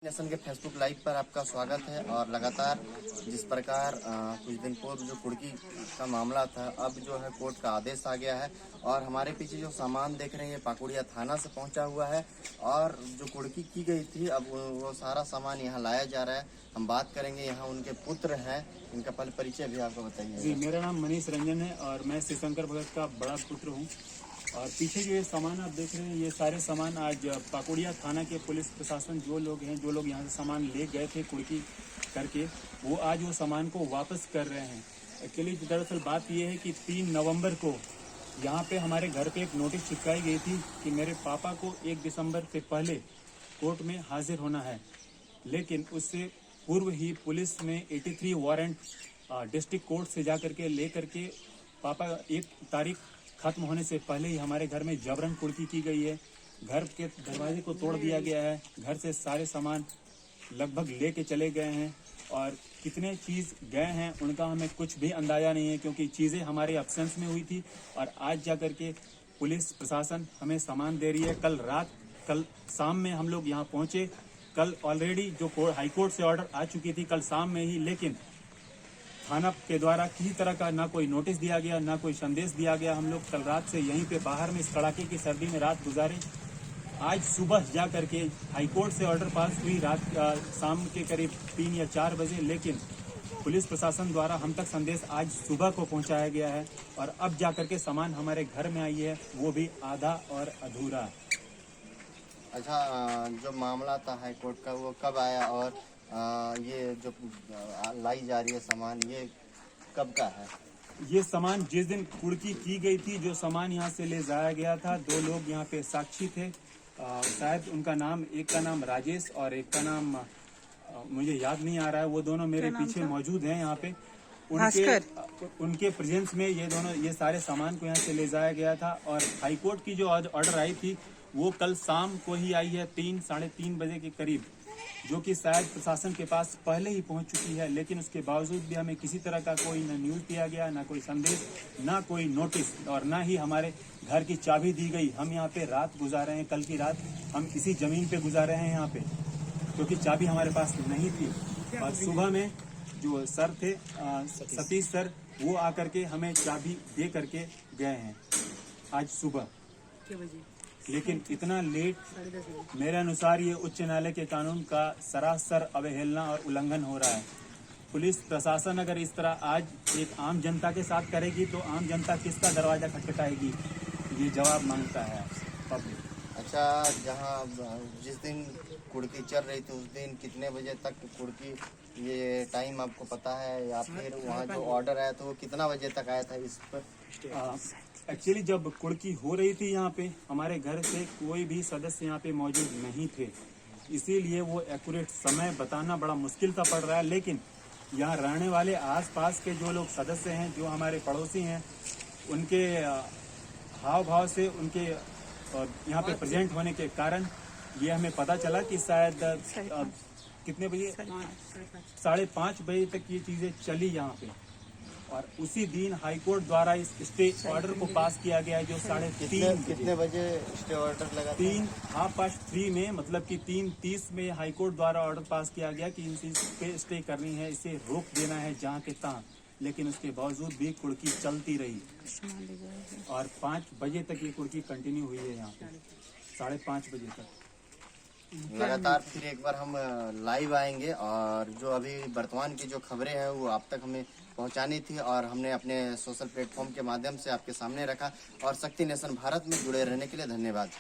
Nation के Facebook live पर आपका स्वागत है। और लगातार जिस प्रकार कुछ दिन पूर्व जो कुर्की का मामला था, अब जो है कोर्ट का आदेश आ गया है। और हमारे पीछे जो सामान देख रहे हैं पाकुड़िया थाना से पहुंचा हुआ है और जो कुर्की की गई थी अब वो सारा सामान यहाँ लाया जा रहा है। हम बात करेंगे, यहाँ उनके पुत्र हैं, इनका पहले परिचय भी आपको बताइए। जी, मेरा नाम मनीष रंजन है और मैं शिवशंकर भगत का बड़ा पुत्र हूँ। और पीछे जो ये सामान आप देख रहे हैं, ये सारे सामान आज पाकुड़िया थाना के पुलिस प्रशासन जो लोग यहाँ से सामान ले गए थे कुर्की करके, वो आज वो सामान को वापस कर रहे हैं। एक्चुअली दरअसल बात ये है कि 3 नवंबर को यहाँ पे हमारे घर पे एक नोटिस चिपकाई गई थी कि मेरे पापा को 1 दिसंबर से पहले कोर्ट में हाजिर होना है, लेकिन उससे पूर्व ही पुलिस ने 83 वारंट डिस्ट्रिक्ट कोर्ट से जा करके ले करके पापा 1 तारीख खत्म होने से पहले ही हमारे घर में जबरन कुर्की की गई है। घर के दरवाजे को तोड़ दिया गया है, घर से सारे सामान लगभग लेके चले गए हैं और कितने चीज़ गए हैं उनका हमें कुछ भी अंदाजा नहीं है, क्योंकि चीज़ें हमारे एब्सेंस में हुई थी और आज जा करके पुलिस प्रशासन हमें सामान दे रही है। कल शाम में हम लोग यहाँ पहुँचे। कल ऑलरेडी जो हाई कोर्ट से ऑर्डर आ चुकी थी कल शाम में ही, लेकिन थाना के द्वारा किसी तरह का ना कोई नोटिस दिया गया, ना कोई संदेश दिया गया। हम लोग कल रात से यहीं पे बाहर में इस कड़ाके की सर्दी में रात गुजारे। आज सुबह जा करके हाई कोर्ट से ऑर्डर पास हुई रात शाम के करीब 3 या 4 बजे, लेकिन पुलिस प्रशासन द्वारा हम तक संदेश आज सुबह को पहुंचाया गया है और अब जा करके सामान हमारे घर में आई है, वो भी आधा और अधूरा। अच्छा, जो मामला था हाई कोर्ट का वो कब आया और ये जो लाई जा रही है सामान, ये कब का है? ये सामान जिस दिन कुर्की की गई थी, जो सामान यहाँ से ले जाया गया था, 2 लोग यहाँ पे साक्षी थे। शायद उनका नाम, एक का नाम राजेश और एक का नाम मुझे याद नहीं आ रहा है। वो दोनों मेरे पीछे मौजूद हैं यहाँ पे। उनके प्रेजेंस में ये सारे सामान को यहाँ से ले जाया गया था। और हाईकोर्ट की जो आज ऑर्डर आई थी वो कल शाम को ही आई है, 3 साढ़े 3 बजे के करीब, जो कि शायद प्रशासन के पास पहले ही पहुंच चुकी है। लेकिन उसके बावजूद भी हमें किसी तरह का कोई न न्यूज़ दिया गया, ना कोई संदेश, ना कोई नोटिस और ना ही हमारे घर की चाबी दी गई। हम यहाँ पे रात गुजारे हैं, कल की रात हम इसी जमीन पे गुजारे हैं यहाँ पे, क्योंकि चाबी हमारे पास नहीं थी। और सुबह में जो सर थे सतीश सर, वो आकर के हमें चाबी दे करके गए हैं आज सुबह। लेकिन इतना लेट, मेरे अनुसार ये उच्च न्यायालय के कानून का सरासर अवहेलना और उल्लंघन हो रहा है। पुलिस प्रशासन अगर इस तरह आज एक आम जनता के साथ करेगी तो आम जनता किसका दरवाजा खटखटाएगी? ये जवाब मांगता है पब्लिक। अच्छा, जिस दिन कुर्की चल रही थी उस दिन कितने बजे तक कुर्की, ये टाइम आपको पता है? या फिर वहाँ जो ऑर्डर आया तो वो कितना बजे तक आया था इस पर? एक्चुअली जब कुर्की हो रही थी यहाँ पे, हमारे घर से कोई भी सदस्य यहाँ पे मौजूद नहीं थे, इसीलिए वो एक्यूरेट समय बताना बड़ा मुश्किल सा पड़ रहा है। लेकिन यहाँ रहने वाले आसपास के जो लोग सदस्य हैं, जो हमारे पड़ोसी हैं, उनके हाव भाव से, उनके यहाँ पे प्रेजेंट होने के कारण ये हमें पता चला कि शायद कितने बजे, 5:30 बजे तक ये चीज़ें चली यहाँ पे। और उसी दिन हाईकोर्ट द्वारा इस स्टे ऑर्डर को पास किया गया, जो 3:30 कितने बजे स्टे ऑर्डर लगा? 3:30 में, मतलब कि 3:30 में हाईकोर्ट द्वारा ऑर्डर पास किया गया कि इस पे स्टे करनी है, इसे रोक देना है जहाँ के तहाँ। लेकिन उसके बावजूद भी कुर्की चलती रही और 5 बजे तक ये कुर्की कंटिन्यू हुई है यहाँ पे, 5:30 बजे तक लगातार। फिर एक बार हम लाइव आएंगे और जो अभी वर्तमान की जो खबरें हैं वो आप तक हमें पहुंचानी थी और हमने अपने सोशल प्लेटफॉर्म के माध्यम से आपके सामने रखा। और शक्ति नेशन भारत में जुड़े रहने के लिए धन्यवाद।